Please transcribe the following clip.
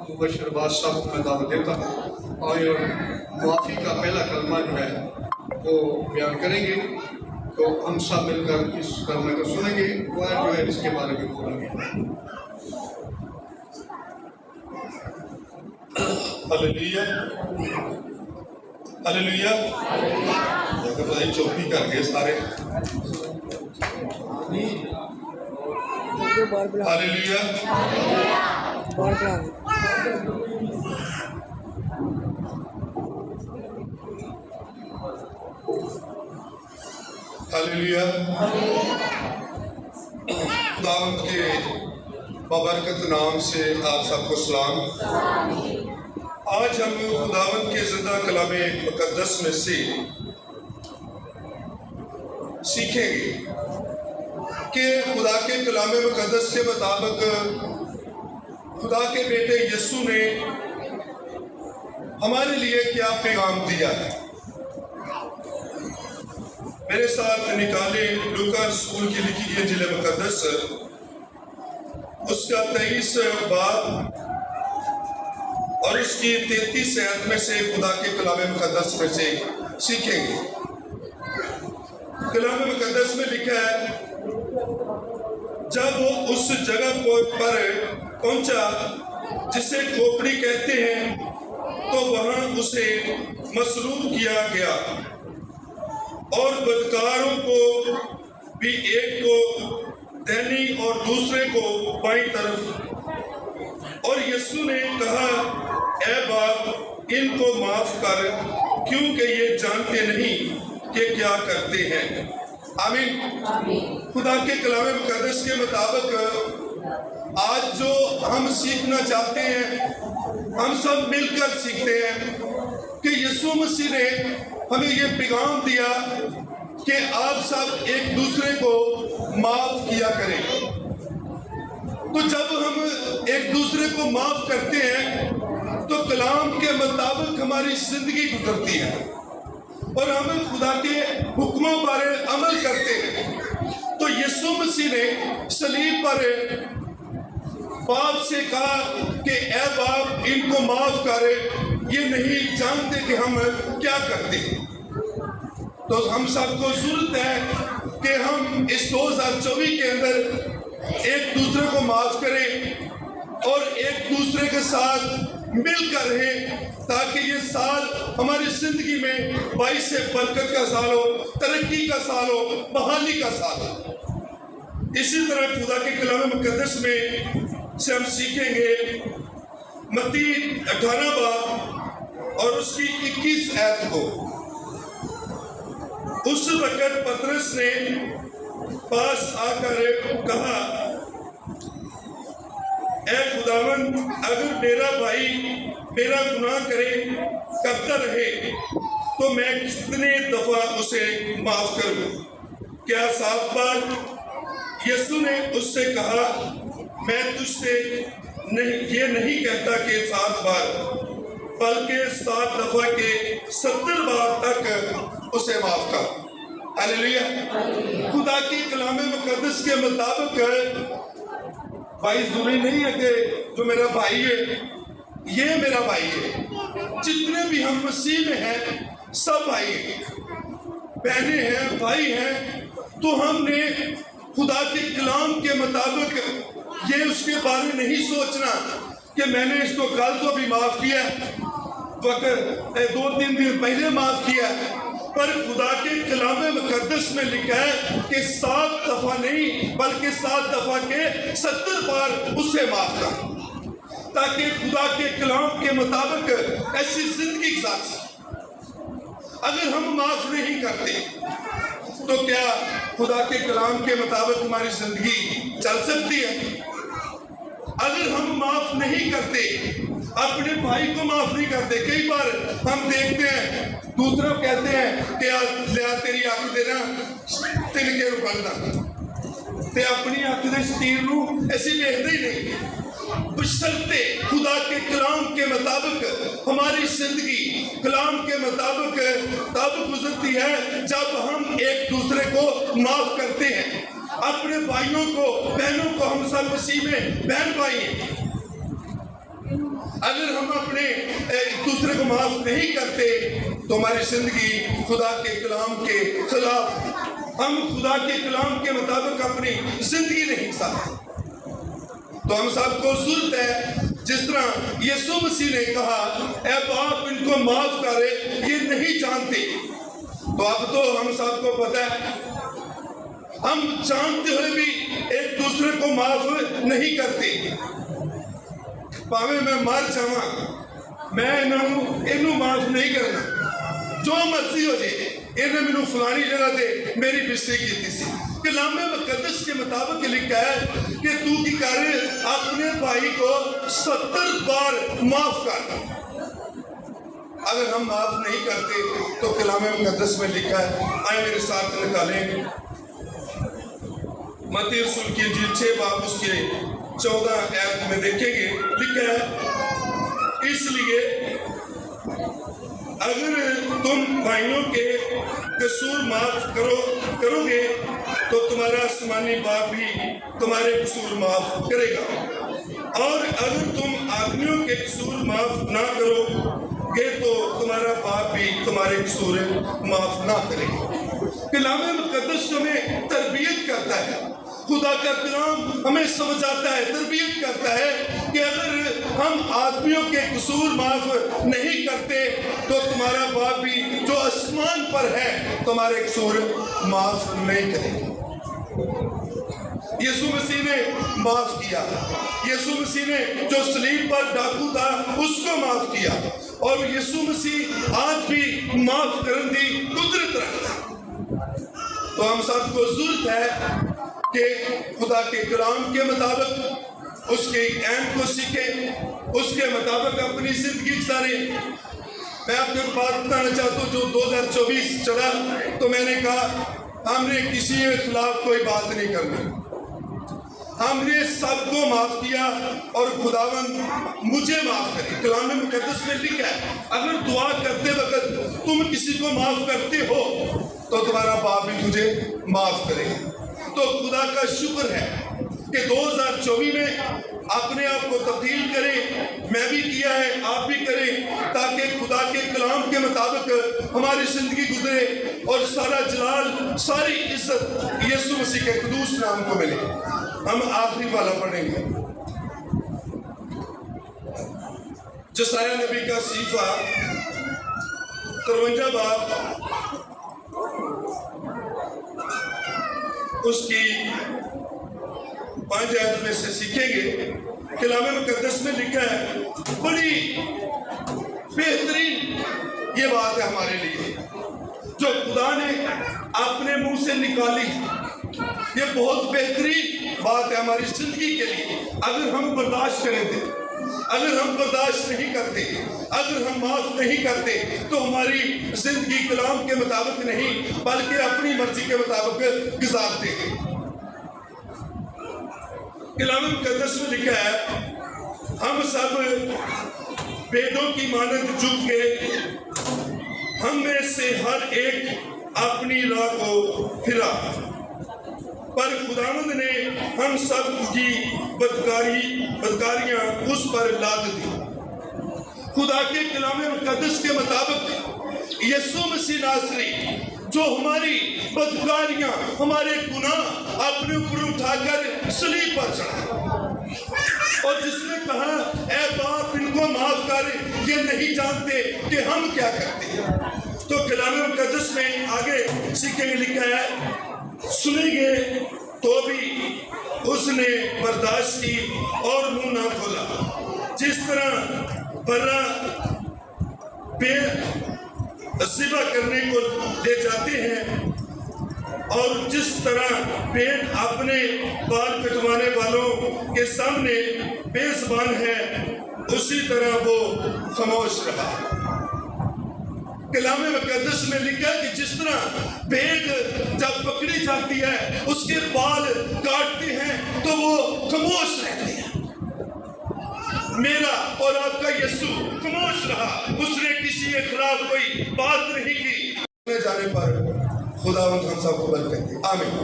मुबशर अब्बास साहब को मैं दावत देता हूँ और मुआफ़ी का पहला कलमा जो है वो बयान करेंगे, तो हम सब मिलकर इस कलमे को सुनेंगे। वायर जो है इसके बारे में बोलेंगे। Hallelujah hallelujah. अगर भाई चौकी कर गए सारे। Hallelujah hallelujah. खुदावंद के बबरकत नाम से आप सबको सलाम। आज हम खुदावंद के ज़िंदा कलामे मुक़द्दस में से सीखेंगे कि खुदा के कलामे मुक़द्दस के मुताबिक खुदा के बेटे यीशु ने हमारे लिए क्या पैगाम दिया है। मेरे साथ निकाले लूका स्कूल की लिखी गई इंजील मुक़द्दस उसका 23 बाब और उसकी 33 आयत में से खुदा के कलामे मुक़द्दस में से सीखेंगे। कलामे मुक़द्दस में लिखा है, जब वो उस जगह पर पहुंचा जिसे खोपड़ी कहते हैं, तो वहां उसे मसरूफ किया गया और बदकारों को भी एक को दैनी और दूसरे को बाईं तरफ। और यीशु ने कहा, ऐ बाप, इनको माफ कर, क्योंकि ये जानते नहीं कि क्या करते हैं। आमीन। खुदा के कलामे मुक़द्दस के मुताबिक आज जो हम सीखना चाहते हैं, हम सब मिलकर सीखते हैं कि यीशु मसीह ने हमें ये पैगाम दिया कि आप सब एक दूसरे को माफ किया करें। तो जब हम एक दूसरे को माफ करते हैं तो कलाम के मुताबिक हमारी जिंदगी गुजरती है और हम खुदा के हुक्मों पर अमल करते हैं। तो यीशु मसीह ने सलीब पर बाप से कहा कि ऐ बाप, इनको माफ कर, ये नहीं जानते कि हम क्या करते हैं। तो हम सबको जरूरत है कि हम इस 2024 के अंदर एक दूसरे को माफ करें और एक दूसरे के साथ मिलकर रहें, ताकि ये साल हमारी जिंदगी में 22 से बरकत का साल हो, तरक्की का साल हो, बहाली का साल हो। इसी तरह खुदा के कलाम मुक़द्दस में से हम सीखेंगे मत्ती 18 बाब और उसकी 21 आयत को। उस वक़्त पतरस ने पास आकर कहा, ऐ खुदावंद, अगर मेरा भाई मेरा गुनाह करता रहे तो मैं कितने दफा उसे माफ करूं? क्या 7 बार? यीशु ने उससे कहा, मैं तुझसे ये नहीं कहता कि 7 बार, बल्कि 7 दफा के 70 बार तक उसे माफ कर। हालेलुया। खुदा की कलामे मुक़द्दस के मुताबिक भाई जरूरी नहीं है कि जो मेरा भाई है ये मेरा भाई है। जितने भी हम मसीह में हैं सब भाई हैं, बहनें हैं, भाई हैं। तो हमने खुदा के कलाम के मुताबिक ये उसके बारे में नहीं सोचना कि मैंने इसको कल तो भी माफ किया, वक्त 2-3 दिन पहले माफ किया, पर खुदा के कलामे मुक़द्दस में लिखा है कि 7 दफा नहीं बल्कि 7 दफा के 70 बार उसे माफ कर, ताकि खुदा के कलाम के मुताबिक ऐसी जिंदगी गुजार। अगर हम माफ नहीं करते तो क्या खुदा के कलाम के मुताबिक हमारी जिंदगी चल सकती है? अगर हम माफ नहीं करते, अपने भाई को माफ नहीं करते, कई बार हम देखते हैं दूसरा कहते हैं कि लिया तेरी अख देना तिनके रुकना, ते अपनी अख दे सतीर नूं ऐसी देखते ही नहीं। बशर्ते खुदा के कलाम के मुताबिक हमारी जिंदगी कलाम के मुताबिक तब गुजरती है जब हम एक दूसरे को माफ करते हैं। अपने भाइयों को, बहनों को, हम सब मसीह में बहन भाई हैं। अगर हम अपने एक दूसरे को माफ नहीं करते तो हमारी जिंदगी खुदा के कलाम के खिलाफ, हम खुदा के कलाम के मुताबिक अपनी जिंदगी नहीं गुजारते। तो हम सबको जरूरत है, जिस तरह यीशु मसीह ने कहा, ऐ बाप इनको माफ करे, ये नहीं जानते। तो अब तो हम सबको पता है, हम जानते हुए भी एक दूसरे को माफ नहीं करते। भावे मैं मर जावा, मैं इन्हों माफ नहीं करना, जो मर्जी हो जाए। इन्हें मैनू फलानी जगह से मेरी बिस्ती की सी। कलामे मुकद्दस के मुताबिक लिखा है कि तू की कर, अपने भाई को 70 बार माफ कर। अगर हम माफ नहीं करते तो कलामे मुकद्दस में लिखा है, आए मेरे साथ निकालें, मत्ती रसूल की इंजील 6 बाब उसके 14 आयत में देखेंगे, लिखा है, इसलिए अगर तुम भाइयों के कसूर माफ करोगे तो तुम्हारा आसमानी बाप भी तुम्हारे कसूर माफ करेगा, और अगर तुम आदमियों के कसूर माफ ना करोगे तो तुम्हारा बाप भी तुम्हारे कसूर माफ ना करेगा। कलाम मुकद्दस हमें तरबियत करता है, खुदा का कलाम हमें समझाता है, तरबियत करता है कि अगर हम आदमियों के कसूर माफ नहीं करते तो तुम्हारा बाप भी जो आसमान पर है तुम्हारे कसूर माफ नहीं करेगा। यीशु मसीह ने माफ किया, यीशु मसीह ने जो सलीब पर डाकू था उसको माफ किया, और यीशु मसीह आज भी माफ करने की कुदरत रखता है। तो हम सबको जरूरत है कि खुदा के कलाम के मुताबिक उसके ऐन को सीखें, उसके मुताबिक अपनी जिंदगी गुजारें। मैं आपको बात बताना चाहता हूँ, जो 2024 चला तो मैंने कहा हमने किसी के खिलाफ कोई बात नहीं करनी, हमने सबको माफ किया और खुदावंद मुझे माफ करे। कलाम मुकद्दस में लिखा है, अगर दुआ करते वक्त तुम किसी को माफ करते हो तो तुम्हारा बाप भी तुझे माफ करेगा। तो खुदा का शुक्र है कि 2024 में अपने आप को तब्दील करें, मैं भी किया है, आप भी करें, ताकि खुदा के कलाम के मुताबिक हमारी जिंदगी गुजरे और सारा जलाल, सारी इज्जत यीशु मसीह के कदूस नाम को मिले। हम आखिरी वाला पढ़ेंगे, जसाया नबी का सीफा 53 बाब उसकी 5 आयत में से सीखेंगे। कलाम मुकद्दस में लिखा है, बड़ी बेहतरीन ये बात है हमारे लिए जो खुदा ने अपने मुंह से निकाली। ये बहुत बेहतरीन बात है हमारी जिंदगी के लिए। अगर हम बर्दाश्त करें, अगर हम बर्दाश्त नहीं करते, अगर हम माफ नहीं करते तो हमारी जिंदगी कलाम के मुताबिक नहीं बल्कि अपनी मर्जी के मुताबिक गुजारते हैं। कलाम मुकद्दस में लिखा है, हम सब भेड़ों की मानद झुक गए, हम में से हर एक अपनी राह को फिरा, पर खुदावंद ने हम सब की बदकारियां उस पर लाद दी। खुदा के कलाम मुकद्दस के मुताबिक यीशु मसीह नासरी जो हमारी बदकारियां, हमारे गुनाह अपने ऊपर उठाकर सलीब पर चढ़ा, और जिसने कहा ऐ बाप इनको माफ कर, ये नहीं जानते कि हम क्या करते हैं। तो कलाम मुकद्दस में आगे सीखेंगे, लिखा है, सुनेंगे तो भी उसने बर्दाश्त की और मुंह ना खोला। जिस तरह बर्रा ज़िबा करने को ले जाते हैं और जिस तरह पेट अपने बाल कटवाने वालों के सामने बेज़बान है, उसी तरह वो खामोश रहा। कलाम मुकद्दस में लिखा कि जिस तरह भेड़ जब पकड़ी जाती है उसके बाल काटते हैं तो वो खामोश रहते हैं, मेरा और आपका यीशु खामोश रहा, उसने किसी के खिलाफ कोई बात नहीं की। जाने पर खुदावंद हम सबको बरकत दे, आमीन।